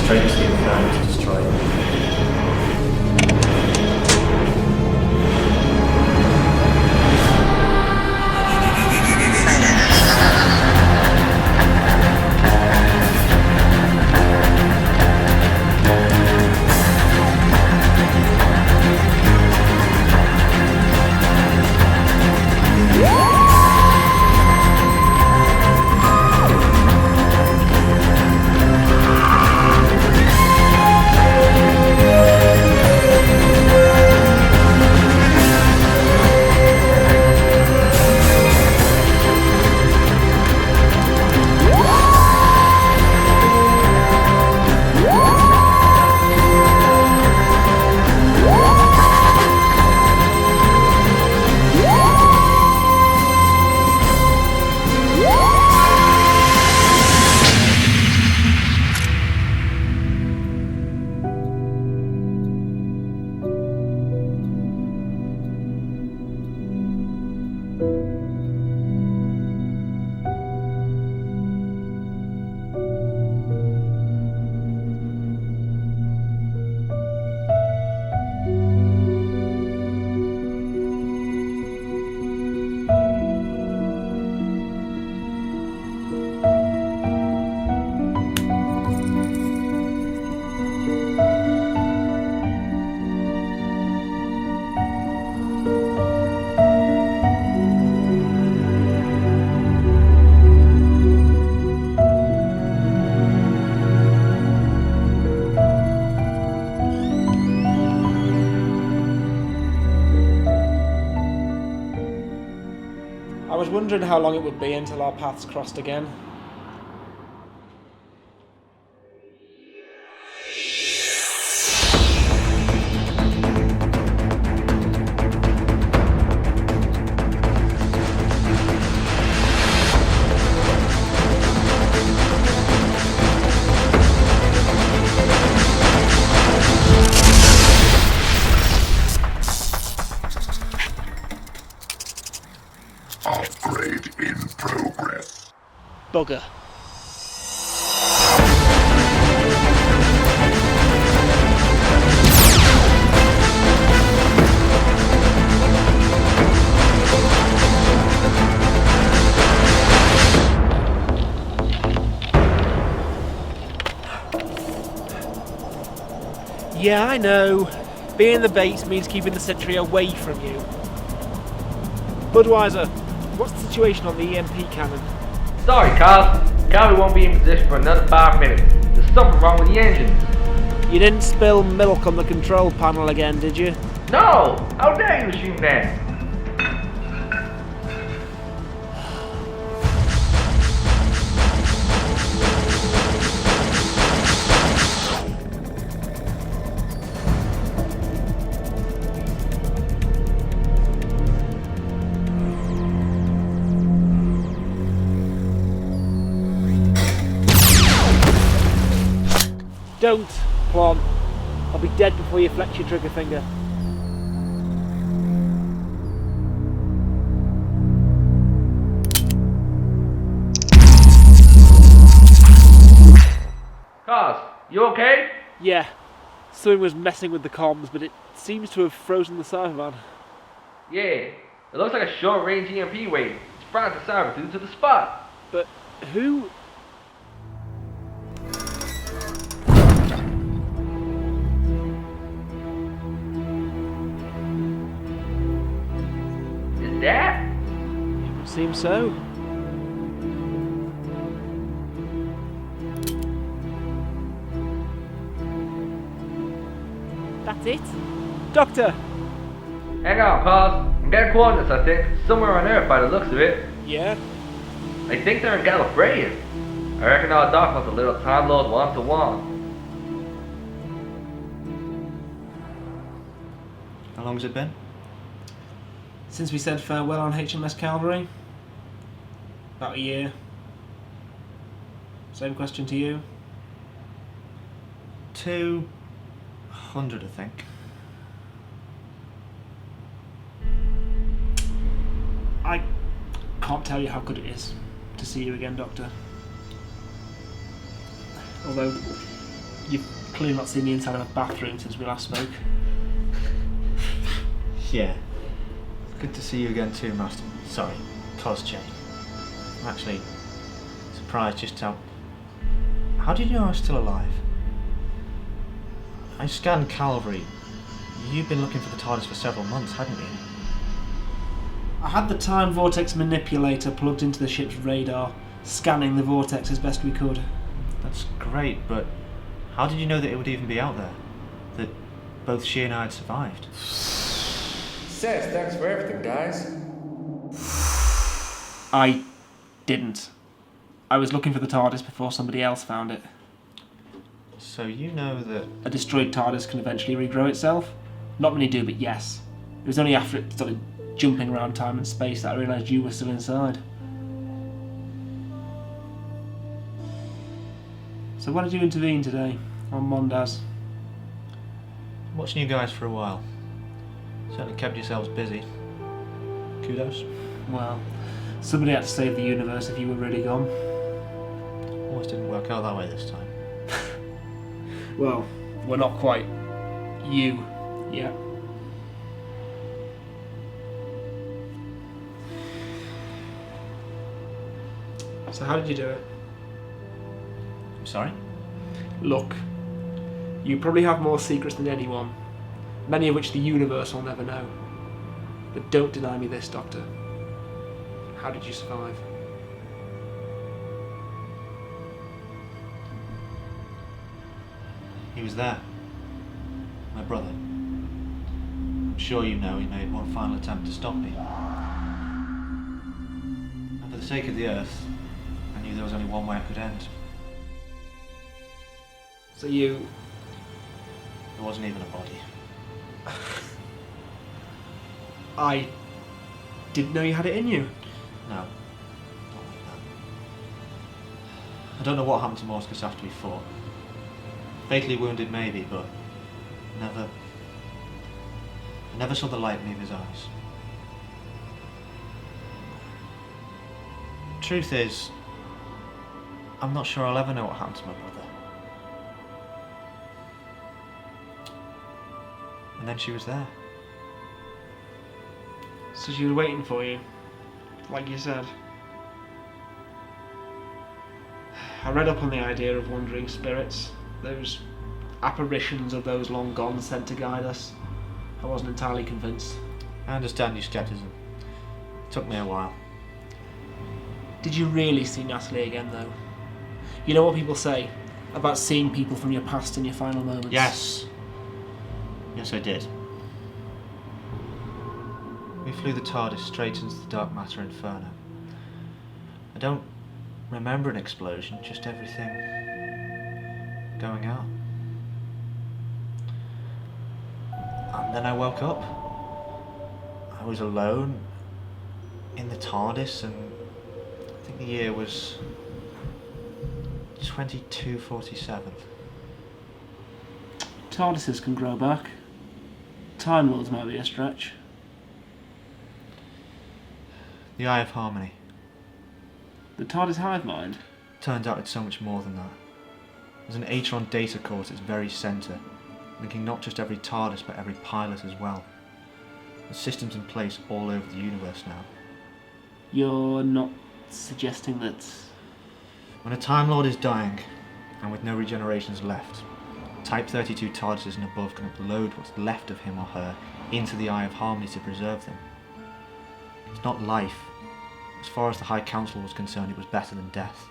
straight to the inferno to destroy it. I was wondering how long it would be until our paths crossed again. Upgrade in progress. Bugger. Yeah, I know. Being the base means keeping the sentry away from you. Budweiser, what's the situation on the EMP cannon? Sorry, Carl. Calvary won't be in position for another 5 minutes. There's something wrong with the engines. You didn't spill milk on the control panel again, did you? No! How dare you assume that? Don't, Plon. I'll be dead before you flex your trigger finger. Cars, you okay? Yeah. Something was messing with the comms, but it seems to have frozen the Cyberman. Yeah. It looks like a short-range EMP wave. It's brought the cyber through to the spot. But who... Is that? It would seem so. That's it? Doctor! Hang on, Cars. I'm getting coordinates, I think. Somewhere on Earth by the looks of it. Yeah? I think they're in Gallifreyan. I reckon our doc wants a little time load 1-to-1. How long's it been? Since we said farewell on HMS Calvary? About a year. Same question to you? 200, I think. I can't tell you how good it is to see you again, Doctor. Although, You've clearly not seen the inside of a bathroom since we last spoke. Yeah. Good to see you again too, Master. Sorry, Cosjay. I'm actually surprised just how... How did you know I was still alive? I scanned Calvary. You've been looking for the TARDIS for several months, hadn't you? I had the time vortex manipulator plugged into the ship's radar, scanning the vortex as best we could. That's great, but how did you know that it would even be out there? That both she and I had survived? Says thanks for everything, guys. I didn't. I was looking for the TARDIS before somebody else found it. So you know that... A destroyed TARDIS can eventually regrow itself? Not many do, but yes. It was only after it started jumping around time and space that I realised you were still inside. So why did you intervene today, on Mondas? Watching you guys for a while. Certainly kept yourselves busy. Kudos. Well, somebody had to save the universe if you were really gone. Almost didn't work out that way this time. Well, we're not quite you yet. So how did you do it? I'm sorry? Look, you probably have more secrets than anyone, many of which the universe will never know. But don't deny me this, Doctor. How did you survive? He was there. My brother. I'm sure you know he made one final attempt to stop me. And for the sake of the Earth, I knew there was only one way it could end. So you... There wasn't even a body. I didn't know you had it in you. No. Not like that. I don't know what happened to Morticus after we fought. Fatally wounded maybe, but I never saw the light leave his eyes. Truth is, I'm not sure I'll ever know what happened to my brother. And then she was there. So she was waiting for you, like you said. I read up on the idea of wandering spirits, those apparitions of those long gone sent to guide us. I wasn't entirely convinced. I understand your skepticism. It took me a while. Did you really see Natalie again, though? You know what people say about seeing people from your past in your final moments? Yes. Yes, I did. We flew the TARDIS straight into the dark matter inferno. I don't remember an explosion, just everything going out. And then I woke up. I was alone in the TARDIS, and I think the year was 2247. TARDISes can grow back. Time Lords might be a stretch. The Eye of Harmony. The TARDIS hive mind? Turns out it's so much more than that. There's an Atron data core at its very centre, linking not just every TARDIS but every pilot as well. There's systems in place all over the universe now. You're not suggesting that... When a Time Lord is dying, and with no regenerations left, Type 32 TARDISes and above can upload what's left of him or her into the Eye of Harmony to preserve them. It's not life. As far as the High Council was concerned, it was better than death.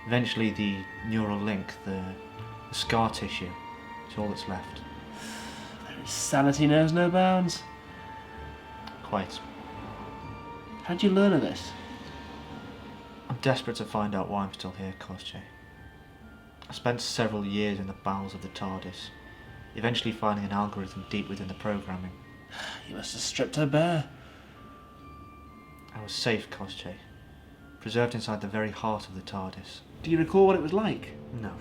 Eventually the neural link, the scar tissue, is all that's left. Sanity knows no bounds. Quite. How'd you learn of this? I'm desperate to find out why I'm still here, Cosjay. I spent several years in the bowels of the TARDIS, eventually finding an algorithm deep within the programming. You must have stripped her bare. I was safe, Cosjay, preserved inside the very heart of the TARDIS. Do you recall what it was like? No.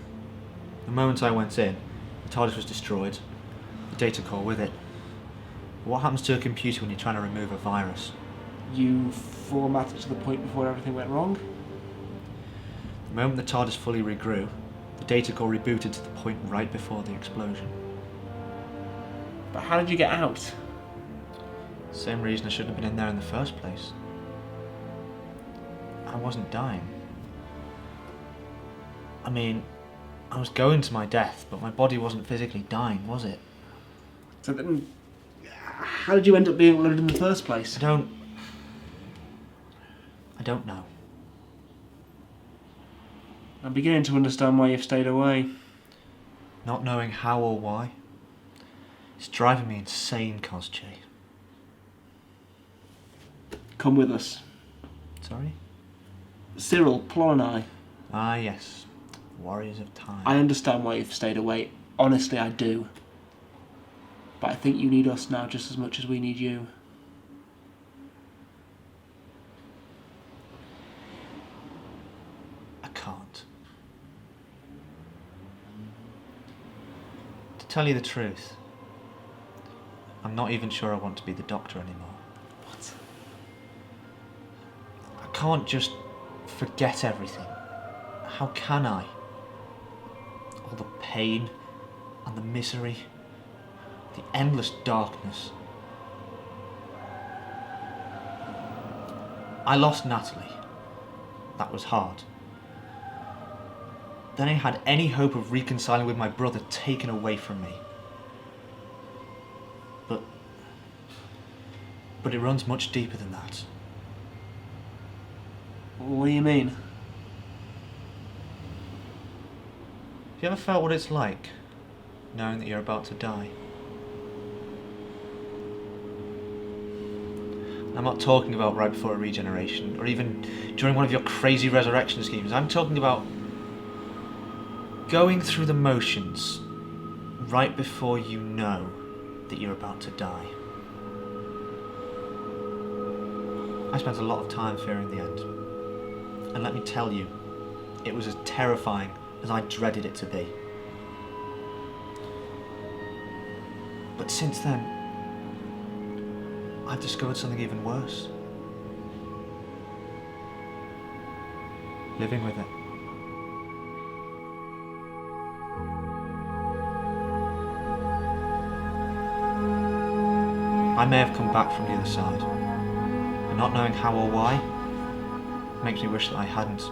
The moment I went in, the TARDIS was destroyed, the data core with it. But what happens to a computer when you're trying to remove a virus? You formatted to the point before everything went wrong? The moment the TARDIS fully regrew, The data core rebooted to the point right before the explosion. But how did you get out? Same reason I shouldn't have been in there in the first place. I wasn't dying. I mean, I was going to my death, but my body wasn't physically dying, was it? So then, how did you end up being loaded in the first place? I don't know. I'm beginning to understand why you've stayed away. Not knowing how or why. It's driving me insane, Kosche. Come with us. Sorry? Cyril, Plon and I. Ah, yes. Warriors of Time. I understand why you've stayed away. Honestly, I do. But I think you need us now just as much as we need you. I can't. To tell you the truth, I'm not even sure I want to be the Doctor anymore. What? I can't just forget everything. How can I? All the pain and the misery, the endless darkness. I lost Natalie. That was hard. Then I had any hope of reconciling with my brother taken away from me. But it runs much deeper than that. What do you mean? Have you ever felt what it's like, knowing that you're about to die? I'm not talking about right before a regeneration, or even during one of your crazy resurrection schemes. I'm talking about going through the motions right before you know that you're about to die. I spent a lot of time fearing the end. And let me tell you, it was as terrifying as I dreaded it to be. But since then, I've discovered something even worse. Living with it. I may have come back from the other side, and not knowing how or why makes me wish that I hadn't.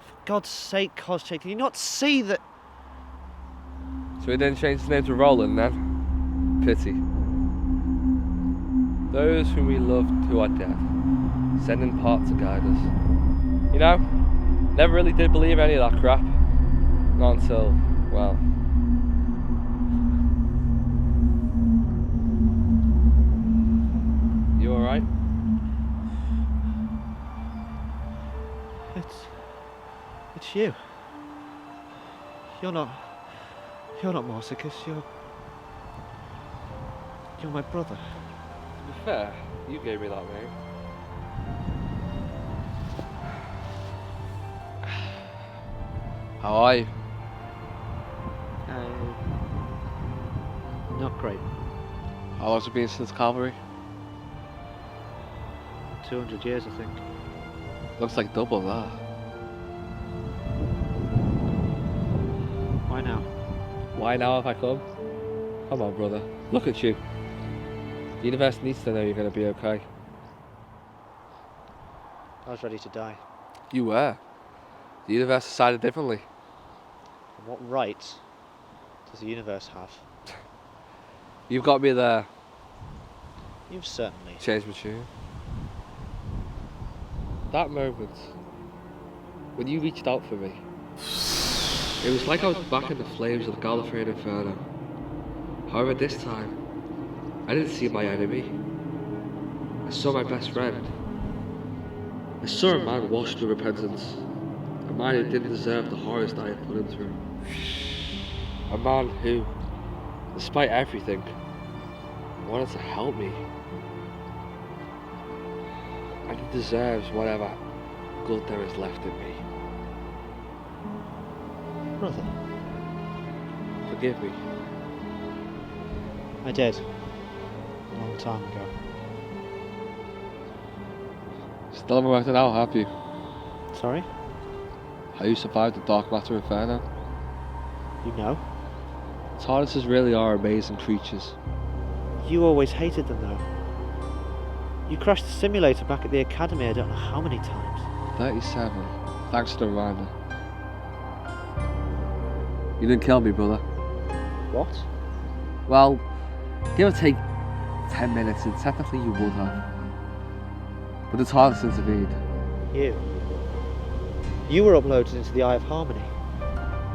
For God's sake, Kosche, can you not see that? So he then changed his name to Roland then? Pity. Those whom we loved who are dead, send in part to guide us. You know, never really did believe any of that crap. Not until, well... You alright? It's you. You're not Morticus, you're my brother. To be fair, you gave me that name. How are you? Not great. How long's it been since cavalry? 200 years, I think. Looks like double that. Why now? Why now have I come? Come on, brother. Look at you. The universe needs to know you're going to be okay. I was ready to die. You were. The universe decided differently. And what right does the universe have? You've got me there. You've certainly. Changed my tune. That moment, when you reached out for me, it was like I was back in the flames of the Gallifreyan inferno. However, this time, I didn't see my enemy. I saw my best friend. I saw a man washed with repentance. A man who didn't deserve the horrors that I had put him through. A man who, despite everything, wanted to help me. And he deserves whatever good there is left in me. Brother. Forgive me. I did. A long time ago. Still haven't worked it out, have you? Sorry? How you survived the dark matter inferno? You know? Tardises really are amazing creatures. You always hated them, though. You crashed the simulator back at the academy I don't know how many times. 37. Thanks for the reminder. You didn't kill me, brother. What? Well, give or take 10 minutes, and technically you would have. But the TARDIS intervened. You? You were uploaded into the Eye of Harmony.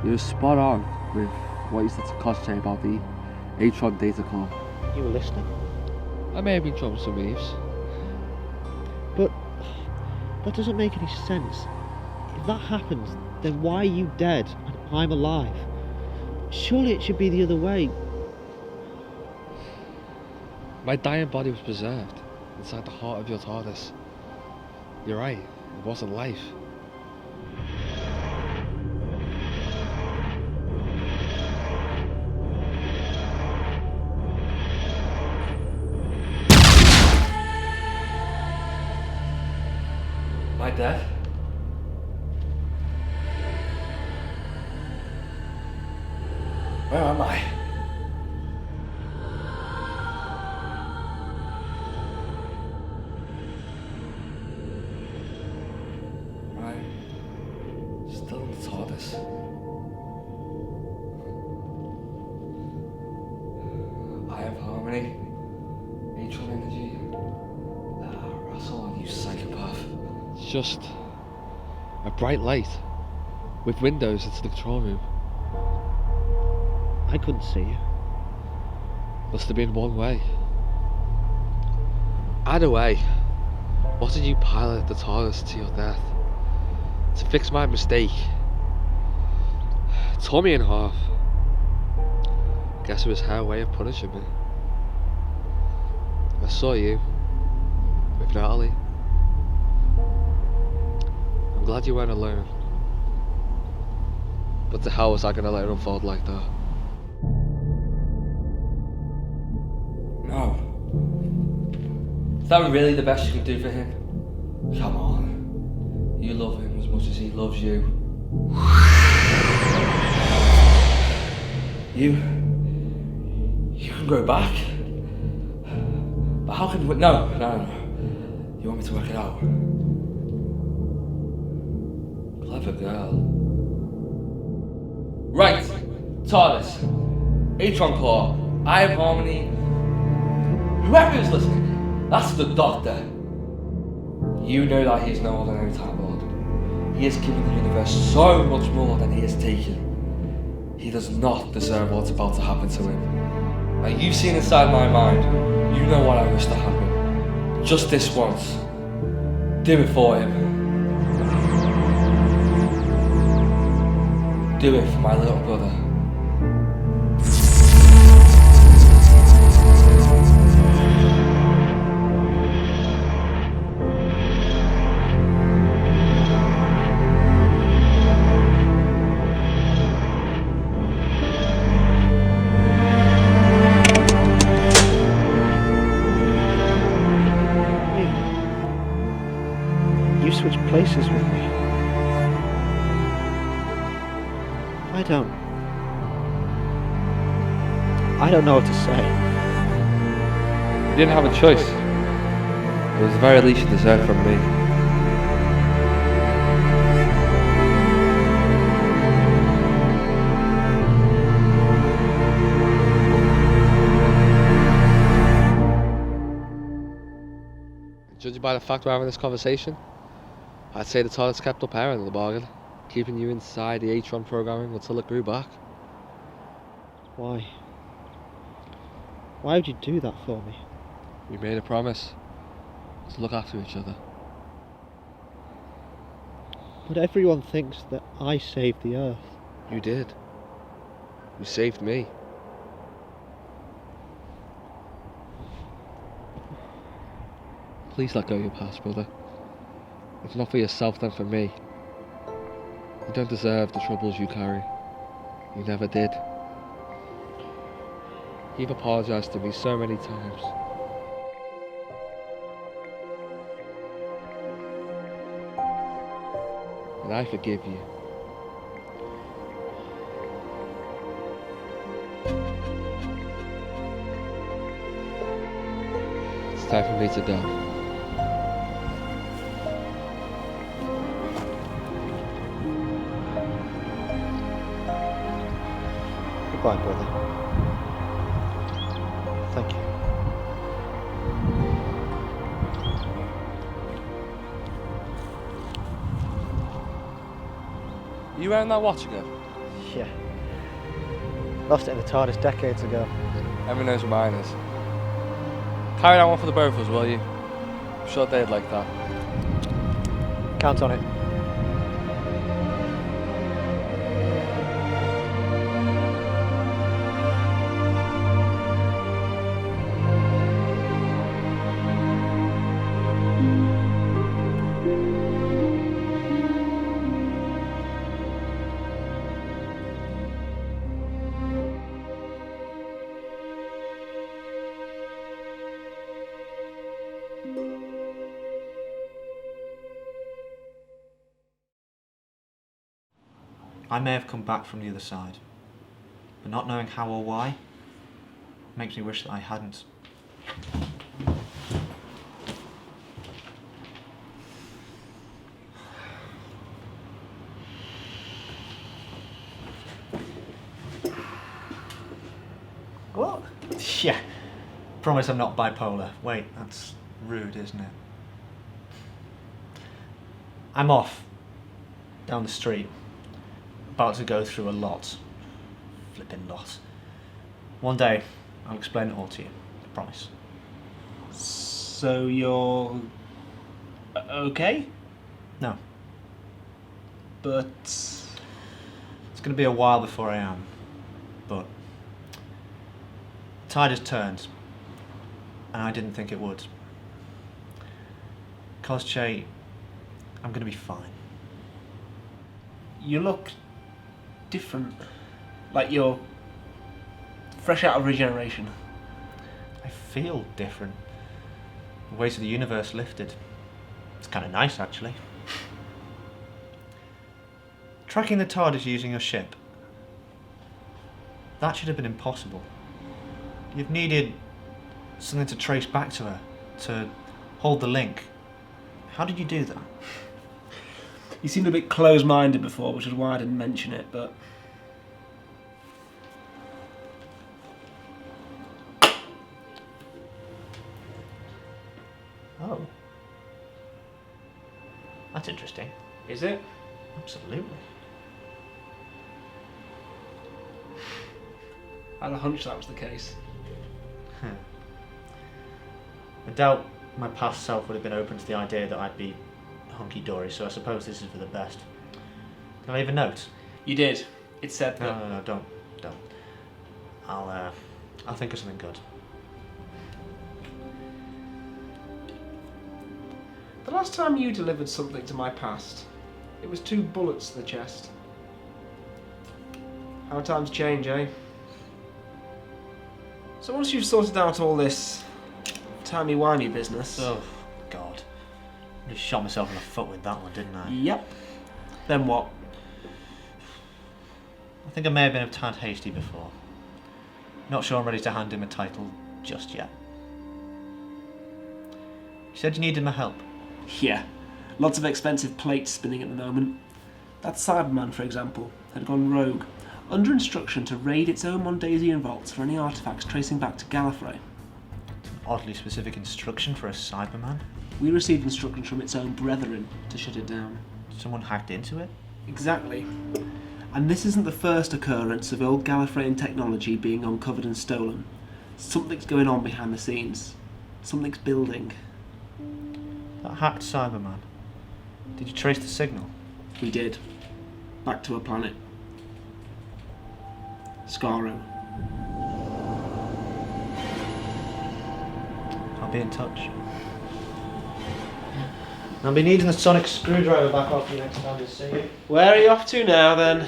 You were spot on with what you said to Cosplay about the Atron data core. You were listening. I may have been dropping some eaves. But that doesn't make any sense. If that happens, then why are you dead and I'm alive? Surely it should be the other way. My dying body was preserved inside the heart of your TARDIS. You're right, it wasn't life. Am I dead? Where am I? Still in the TARDIS. I have harmony. Atron energy. Russell, you psychopath. It's just a bright light with windows into the control room. I couldn't see you. Must have been one way. Either way, what did you pilot the TARDIS to your death? To fix my mistake. It tore me in half. Guess it was her way of punishing me. I saw you with Natalie. I'm glad you weren't alone. But to hell was I gonna let it unfold like that? No. Is that really the best you can do for him? Come on. You love him as much as he loves you. You can grow back. But how can we... No. You want me to work it out? Clever girl. Right. TARDIS. Atron Core. Eye of Harmony. Whoever is listening, that's the Doctor. You know that he is no ordinary Time Lord. He has given the universe so much more than he has taken. He does not deserve what's about to happen to him. Now you've seen inside my mind. You know what I wish to happen. Just this once. Do it for him. Do it for my little brother. switch places with me. I don't know what to say. You didn't have a choice. It was the very least you deserved from me. Judging by the fact we're having this conversation, I'd say the Tardis kept up our end of the bargain, keeping you inside the Atron programming until it grew back. Why? Why would you do that for me? We made a promise to look after each other. But everyone thinks that I saved the Earth. You did. You saved me. Please let go of your past, brother. If not for yourself, then for me. You don't deserve the troubles you carry. You never did. You've apologized to me so many times. And I forgive you. It's time for me to go. Goodbye, brother. Thank you. You wearing that watch again? Yeah. Lost it in the Tardis decades ago. Everyone knows where mine is. Carry that one for the both of us, will you? I'm sure they'd like that. Count on it. I may have come back from the other side, but not knowing how or why makes me wish that I hadn't. What? Yeah. Promise I'm not bipolar. Wait, that's rude, isn't it? I'm off. Down the street. About to go through a lot. Flipping lot. One day, I'll explain it all to you. I promise. So you're okay? No. But It's going to be a while before I am. But the tide has turned. And I didn't think it would. Cosche, I'm going to be fine. you look different. Like you're fresh out of regeneration. I feel different. The weight of the universe lifted. It's kind of nice, actually. Tracking the Tardis using your ship. That should have been impossible. You've needed something to trace back to her, to hold the link. How did you do that? You seemed a bit close-minded before, which is why I didn't mention it, but... Oh. That's interesting. Is it? Absolutely. I had a hunch that was the case. I doubt my past self would have been open to the idea that I'd be hunky-dory, so I suppose this is for the best. Can I leave a note? You did. It said that... No, don't. I'll think of something good. The last time you delivered something to my past, it was 2 bullets to the chest. How times change, eh? So once you've sorted out all this timey-wimey business... Oh, God. I just shot myself in the foot with that one, didn't I? Yep. Then what? I think I may have been a tad hasty before. Not sure I'm ready to hand him a title just yet. You said you needed my help. Yeah. Lots of expensive plates spinning at the moment. That Cyberman, for example, had gone rogue, under instruction to raid its own Mondasian vaults for any artifacts tracing back to Gallifrey. Oddly specific instruction for a Cyberman. We received instructions from its own brethren to shut it down. Someone hacked into it? Exactly. And this isn't the first occurrence of old Gallifreyan technology being uncovered and stolen. Something's going on behind the scenes. Something's building. That hacked Cyberman. Did you trace the signal? We did. Back to a planet. Skaro. I'll be in touch. I'll be needing the sonic screwdriver back off you next time to see you. Where are you off to now, then?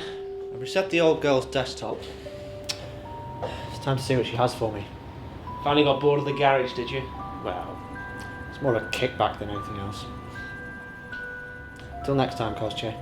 I've reset the old girl's desktop. It's time to see what she has for me. Finally got bored of the garage, did you? Well, it's more of a kickback than anything else. Till next time, Kosche.